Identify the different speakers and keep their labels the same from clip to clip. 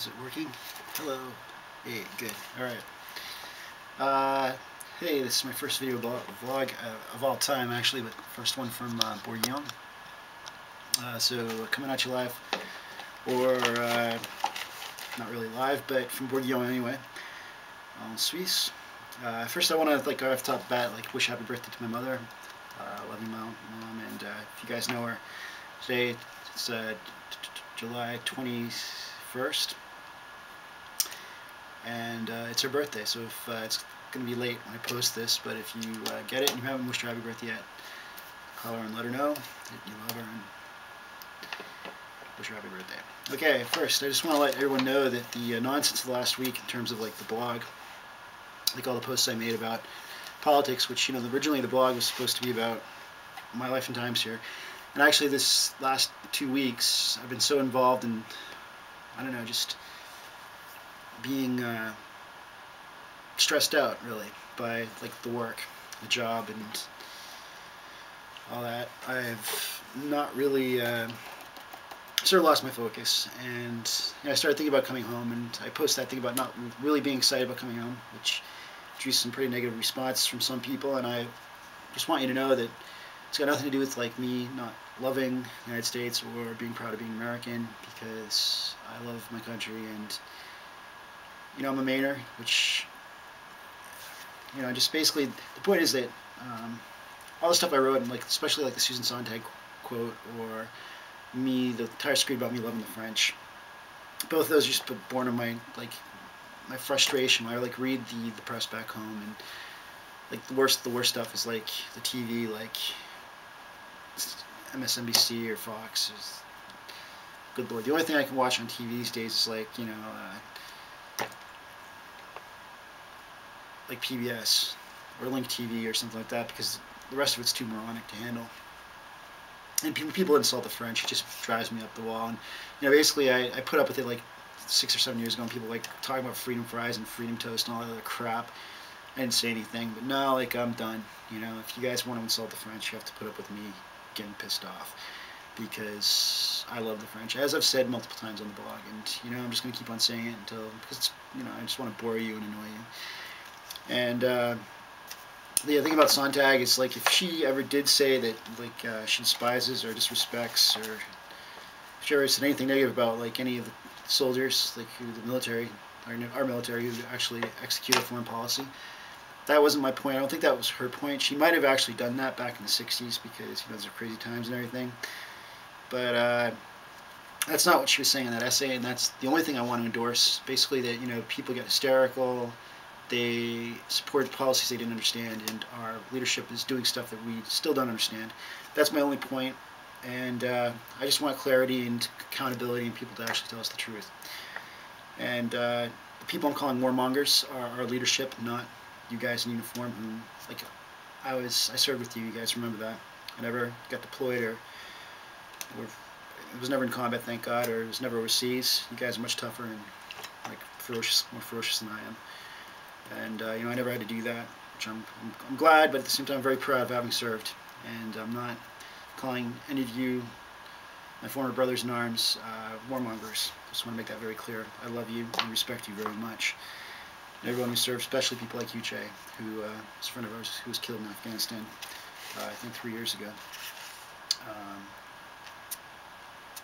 Speaker 1: Is it working? Hello. Hey, good. Alright. Uh, hey, this is my first video vlog of all time, actually, but first one from Bourguignon. So, coming at you live, or not really live, but from Bourguignon anyway, en Suisse. First, I want to, like, right off the top bat, like, wish happy birthday to my mother. Love you, Mom, and if you guys know her, today it's July 21st. And it's her birthday, so if it's going to be late when I post this, but if you get it and you haven't wished her happy birthday yet, call her and let her know that you love her and wish her happy birthday. Okay, first, I just want to let everyone know that the nonsense of the last week in terms of like the blog, like all the posts I made about politics, which, you know, originally the blog was supposed to be about my life and times here, and actually this last 2 weeks I've been so involved in, I don't know, just being stressed out really by like the work, the job, and all that. I've not really sort of lost my focus, and you know, I started thinking about coming home, and I posted that thing about not really being excited about coming home, which drew some pretty negative response from some people. And I just want you to know that it's got nothing to do with like me not loving the United States or being proud of being American, because I love my country, and you know, I'm a Mainer, which, you know, just basically, the point is that all the stuff I wrote, and like, especially like the Susan Sontag quote, or me, the entire screed about me loving the French, both of those are just born of my, like, my frustration when I like read the press back home, and like the worst stuff is like the TV, like MSNBC or Fox. Good Lord, the only thing I can watch on TV these days is like, you know, like PBS or Link TV or something like that, because the rest of it's too moronic to handle. And people insult the French, it just drives me up the wall. And you know, basically, I put up with it like 6 or 7 years ago, and people like talking about freedom fries and freedom toast and all that other crap. I didn't say anything, but now, like, I'm done. You know, if you guys want to insult the French, you have to put up with me getting pissed off, because I love the French, as I've said multiple times on the blog. And you know, I'm just going to keep on saying it until, because it's, you know, I just want to bore you and annoy you. And the thing about Sontag is, like, if she ever did say that, like, she despises or disrespects, or if she ever said anything negative about, like, any of the soldiers, like, who the military, our military, who actually executed foreign policy, that wasn't my point. I don't think that was her point. She might have actually done that back in the 60s, because, you know, those are crazy times and everything. But that's not what she was saying in that essay, and that's the only thing I want to endorse. Basically, that, you know, people get hysterical, they support policies they didn't understand, and our leadership is doing stuff that we still don't understand. That's my only point, and I just want clarity and accountability, and people to actually tell us the truth. And the people I'm calling warmongers are our leadership, not you guys in uniform, who, like, I served with you, you guys remember that. I never got deployed, or it was never in combat, thank God, or it was never overseas. You guys are much tougher and, like, more ferocious than I am. And you know, I never had to do that, which I'm glad, but at the same time I'm very proud of having served. And I'm not calling any of you, my former brothers in arms, warmongers. I just want to make that very clear. I love you and respect you very much. And everyone who served, especially people like you, Jay, who was a friend of ours, who was killed in Afghanistan, I think 3 years ago.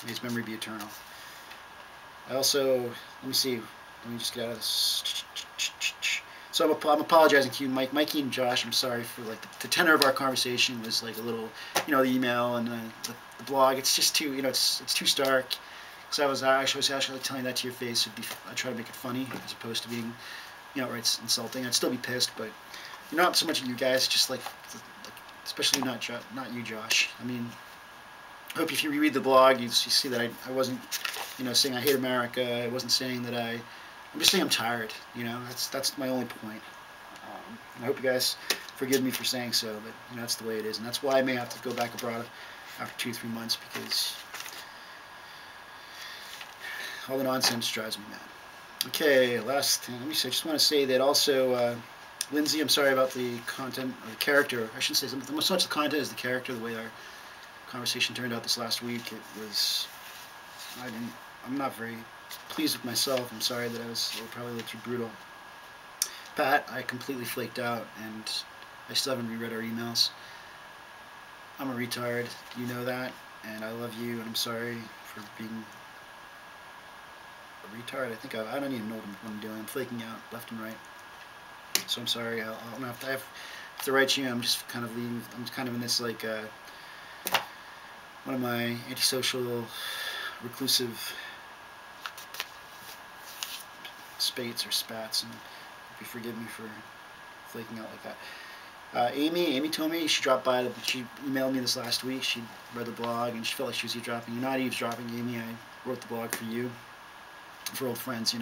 Speaker 1: May his memory be eternal. I also, let me just get out of this. So I'm apologizing to you, Mikey and Josh. I'm sorry for, like, the tenor of our conversation was like a little, you know, the email and the blog. It's just too, you know, it's too stark. Because I was actually telling that to your face. I try to make it funny as opposed to being, you know, right, insulting. I'd still be pissed, but not so much at you guys. Just like especially not you, Josh. I mean, I hope if you reread the blog, you see that I wasn't, you know, saying I hate America. I wasn't saying that I'm just saying I'm tired, you know, that's my only point. I hope you guys forgive me for saying so, but, you know, that's the way it is, and that's why I may have to go back abroad after 2-3 months, because all the nonsense drives me mad. Okay, last thing, let me say, I just want to say that also, Lindsay, I'm sorry about the content, or the character, I shouldn't say something, so much the content as the character, the way our conversation turned out this last week. It was, I'm not very pleased with myself. I'm sorry that I was probably a little too brutal. Pat, I completely flaked out, and I still haven't reread our emails. I'm a retard. You know that, and I love you, and I'm sorry for being a retard. I don't even know what I'm doing. I'm flaking out left and right. So I'm sorry. I'll have to write you. I'm just kind of leaving. I'm kind of in this like one of my antisocial, reclusive spates or spats, and hope you forgive me for flaking out like that. Amy told me she dropped by. She emailed me this last week. She read the blog and she felt like she was eavesdropping. You're not eavesdropping, Amy. I wrote the blog for you, for old friends, to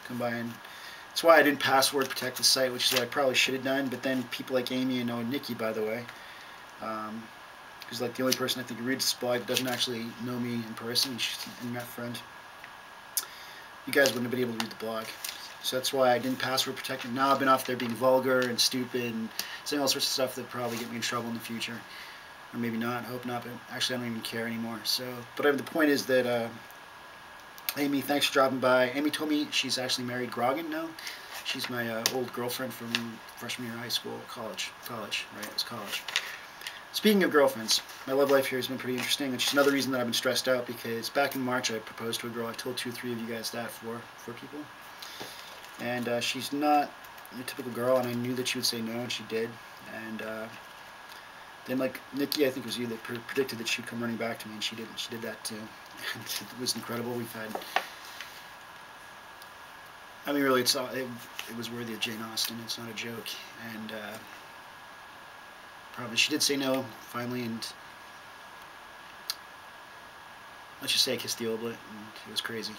Speaker 1: come by, and that's why I didn't password protect the site, which is what I probably should have done. But then people like Amy and Nikki, by the way, who's like the only person I think who reads this blog that doesn't actually know me in person. She's an internet friend. You guys wouldn't have been able to read the blog. So that's why I didn't password protect it. Now I've been off there being vulgar and stupid and saying all sorts of stuff that probably get me in trouble in the future. Or maybe not, I hope not, but actually I don't even care anymore. So, but the point is that, Amy, thanks for dropping by. Amy told me she's actually married Grogan now. She's my old girlfriend from freshman year of high school, college, right, it was college. Speaking of girlfriends, my love life here has been pretty interesting, which is another reason that I've been stressed out, because back in March I proposed to a girl. I told 2 or 3 of you guys that, four people. And she's not a typical girl, and I knew that she would say no, and she did. And then, like Nikki, I think it was you that predicted that she'd come running back to me, and she did. She did that too. And it was incredible. We've had, I mean, really, it was worthy of Jane Austen. It's not a joke. And probably she did say no finally, and let's just say I kissed the oblit, and it was crazy.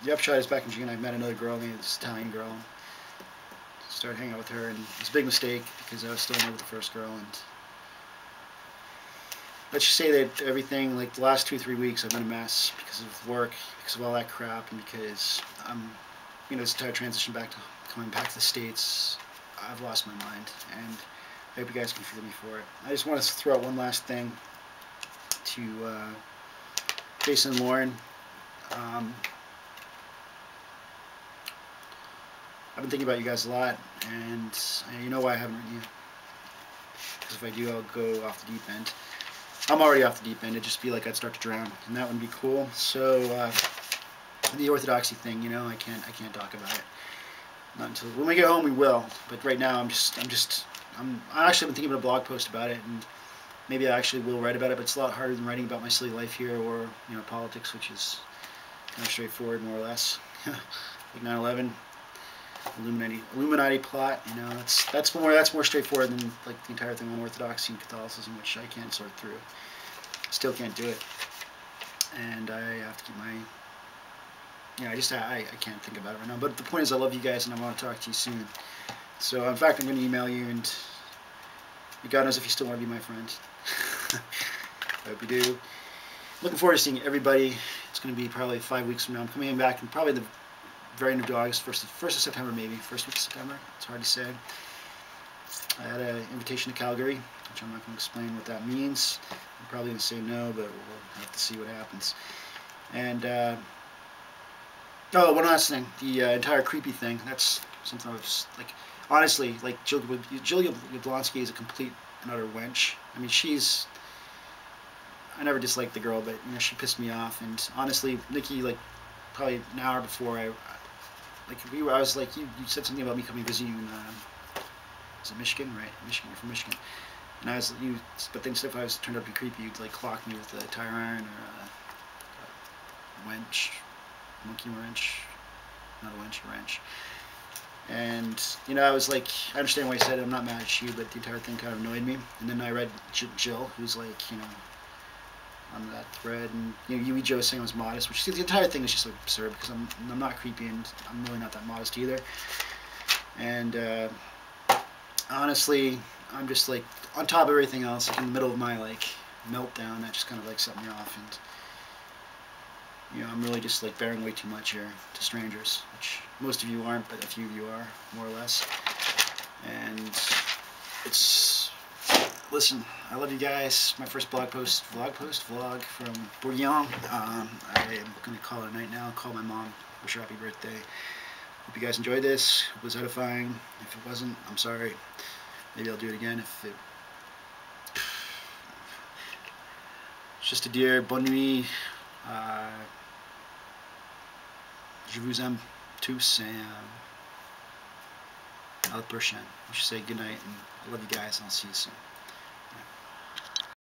Speaker 1: The upshot is, back in June I met another girl, named this Italian girl. Started hanging out with her, and it was a big mistake because I was still in love with the first girl. And let's just say that everything, like the last 2 or 3 weeks, I've been a mess because of work, because of all that crap, and because I'm, this entire transition coming back to the States. I've lost my mind, and I hope you guys can forgive me for it. I just want to throw out one last thing to Jason and Lauren. I've been thinking about you guys a lot, and you know why I haven't written you. Because if I do, I'll go off the deep end. I'm already off the deep end. It'd just be like I'd start to drown, and that wouldn't be cool. So the orthodoxy thing, I can't talk about it. Not until when we get home, we will. But right now, I actually been thinking about a blog post about it, and maybe I actually will write about it. But it's a lot harder than writing about my silly life here, or politics, which is kind of straightforward, more or less. Like 9/11. Illuminati plot, that's more straightforward than like the entire thing on Orthodoxy and Catholicism, which I can't sort through. Still can't do it, and I have to keep my, I can't think about it right now. But the point is, I love you guys, and I want to talk to you soon. So in fact, I'm going to email you, and God knows if you still want to be my friend. I hope you do. Looking forward to seeing everybody. It's going to be probably 5 weeks from now. I'm coming back, and probably the very end of August, 1st of September maybe, first week of September, it's hard to say. I had an invitation to Calgary, which I'm not going to explain what that means. I'm probably going to say no, but we'll have to see what happens. And, one last thing, the entire creepy thing, that's something I was, like, honestly, like, Julia Jablonski is a complete and utter wench. I mean, I never disliked the girl, but, she pissed me off, and honestly, Nikki, like, probably an hour before I was like, you said something about me coming to visit you in, is it Michigan? Right, Michigan, you're from Michigan. And but then if I was turned out to be creepy, you'd like clock me with a tire iron or a wrench, monkey wrench, not a wench, a wrench. And, I was like, I understand why you said it, I'm not mad at you, but the entire thing kind of annoyed me. And then I read Jill, who's like, on that thread, and Yui Joe saying I was modest, which the entire thing is just absurd because I'm not creepy, and I'm really not that modest either. And honestly, I'm just like on top of everything else, like in the middle of my like meltdown, that just kind of like set me off, and I'm really just like bearing way too much here to strangers, which most of you aren't, but a few of you are, more or less. And it's listen, I love you guys. My first vlog from Bourguignon. I am going to call it a night now. Call my mom. Wish her happy birthday. Hope you guys enjoyed this. It was edifying. If it wasn't, I'm sorry. Maybe I'll do it again if it... Just to dire, bonne nuit. Je vous aime tous, and à la prochaine. I should say good night, and I love you guys, and I'll see you soon.